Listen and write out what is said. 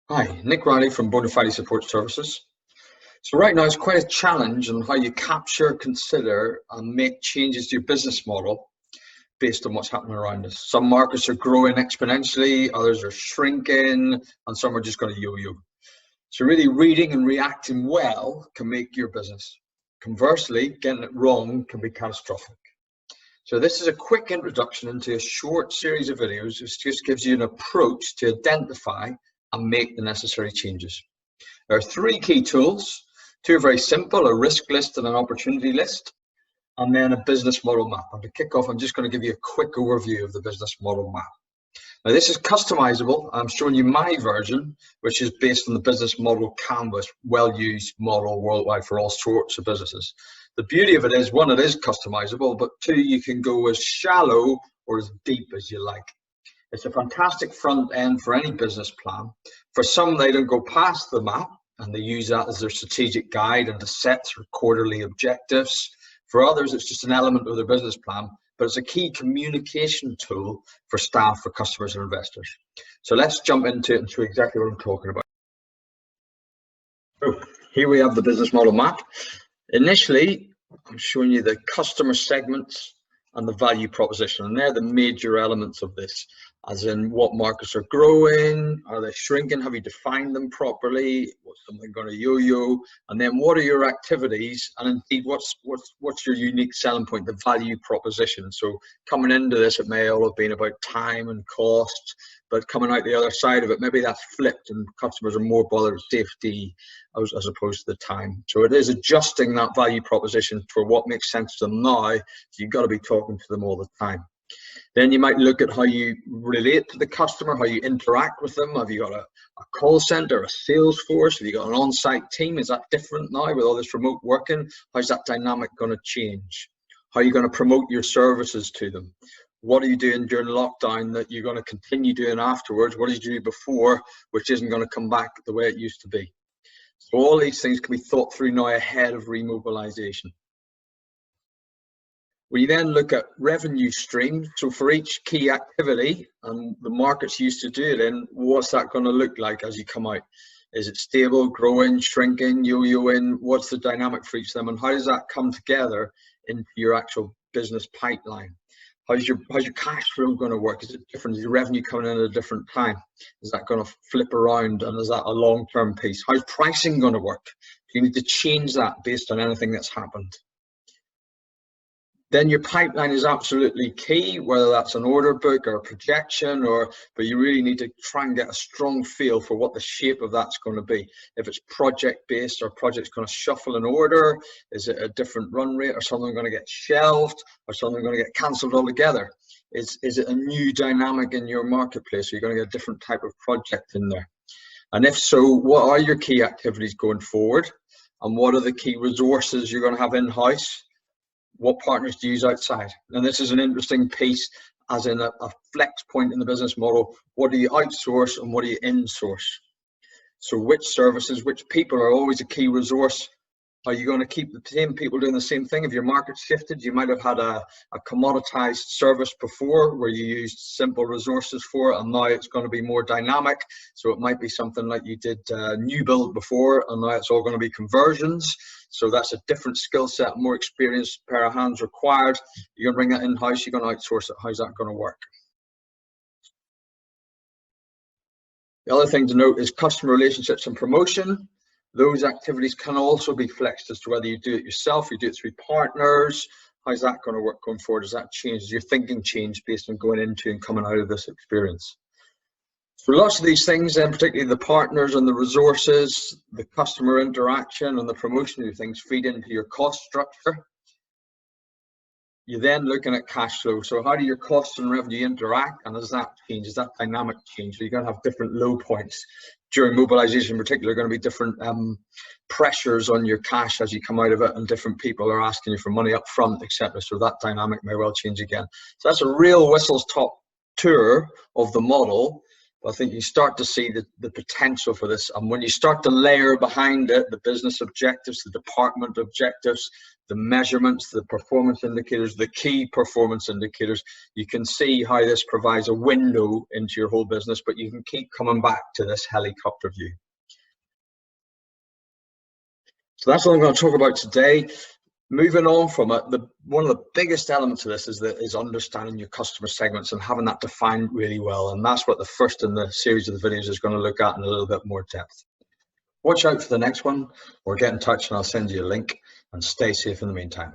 Hi, Nick Riley from Bonafide Support Services. So right now it's quite a challenge on how you capture, consider and make changes to your business model based on what's happening around us. Some markets are growing exponentially, others are shrinking, and some are just going to yo-yo. So really reading and reacting well can make your business. Conversely, getting it wrong can be catastrophic. So this is a quick introduction into a short series of videos. This just gives you an approach to identify and make the necessary changes. There are three key tools. Two are very simple: a risk list and an opportunity list, and then a business model map. And to kick off, I'm just going to give you a quick overview of the business model map. Now, this is customizable. I'm showing you my version, which is based on the business model canvas, well-used model worldwide for all sorts of businesses. The beauty of it is, one, it is customizable, but two, you can go as shallow or as deep as you like. It's a fantastic front end for any business plan. For some, they don't go past the map and they use that as their strategic guide and to set their quarterly objectives. For others, it's just an element of their business plan, but it's a key communication tool for staff, for customers and investors. So let's jump into it and show exactly what I'm talking about. So here we have the business model map. Initially, I'm showing you the customer segments and the value proposition, and they're the major elements of this, as in what markets are growing, are they shrinking, have you defined them properly, what's something going to yo-yo, and then what are your activities, and indeed what's your unique selling point, the value proposition. So coming into this, it may all have been about time and cost, but coming out the other side of it, maybe that's flipped and customers are more bothered with safety as opposed to the time. So it is adjusting that value proposition for what makes sense to them now. So you've got to be talking to them all the time. Then you might look at how you relate to the customer, how you interact with them. Have you got a call center, a sales force? Have you got an on-site team? Is that different now with all this remote working? How's that dynamic going to change? How are you going to promote your services to them? What are you doing during lockdown that you're going to continue doing afterwards? What did you do before, which isn't going to come back the way it used to be? So all these things can be thought through now ahead of remobilization. We then look at revenue streams. So for each key activity and the markets used to do it in, what's that going to look like as you come out? Is it stable, growing, shrinking, yo-yoing? What's the dynamic for each of them, and how does that come together into your actual business pipeline? How's your cash flow going to work? Is it different? Is your revenue coming in at a different time? Is that going to flip around, and is that a long-term piece? How's pricing going to work? You need to change that based on anything that's happened. Then your pipeline is absolutely key, whether that's an order book or a projection, but you really need to try and get a strong feel for what the shape of that's going to be. If it's project-based, or project's going to shuffle an order, is it a different run rate, or something going to get shelved, or something going to get cancelled altogether? Is it a new dynamic in your marketplace? Are you going to get a different type of project in there? And if so, what are your key activities going forward? And what are the key resources you're going to have in-house? What partners do you use outside? And this is an interesting piece, as in a flex point in the business model. What do you outsource and what do you insource? So which services, which people are always a key resource? Are you going to keep the same people doing the same thing? If your market shifted, you might have had a commoditized service before where you used simple resources for it, and now it's going to be more dynamic. So it might be something like you did new build before, and now it's all going to be conversions. So that's a different skill set, more experienced pair of hands required. You're going to bring that in-house, you're going to outsource it. How's that going to work? The other thing to note is customer relationships and promotion. Those activities can also be flexed as to whether you do it yourself, you do it through partners. How's that going to work going forward? Does that change? Does your thinking change based on going into and coming out of this experience? So lots of these things, and particularly the partners and the resources, the customer interaction and the promotion of things feed into your cost structure. You're then looking at cash flow. So how do your costs and revenue interact, and does that change? Does that dynamic change? So you're going to have different low points. During mobilization in particular, going to be different pressures on your cash as you come out of it, and different people are asking you for money up front, etc. So that dynamic may well change again. So that's a real whistle-stop tour of the model, But I think you start to see the potential for this. And when you start to layer behind it, the business objectives, the department objectives, the measurements, the performance indicators, the key performance indicators, you can see how this provides a window into your whole business, but you can keep coming back to this helicopter view. So that's what I'm going to talk about today. Moving on from it, one of the biggest elements of this is understanding your customer segments and having that defined really well. And that's what the first in the series of the videos is going to look at in a little bit more depth. Watch out for the next one, or get in touch and I'll send you a link, and stay safe in the meantime.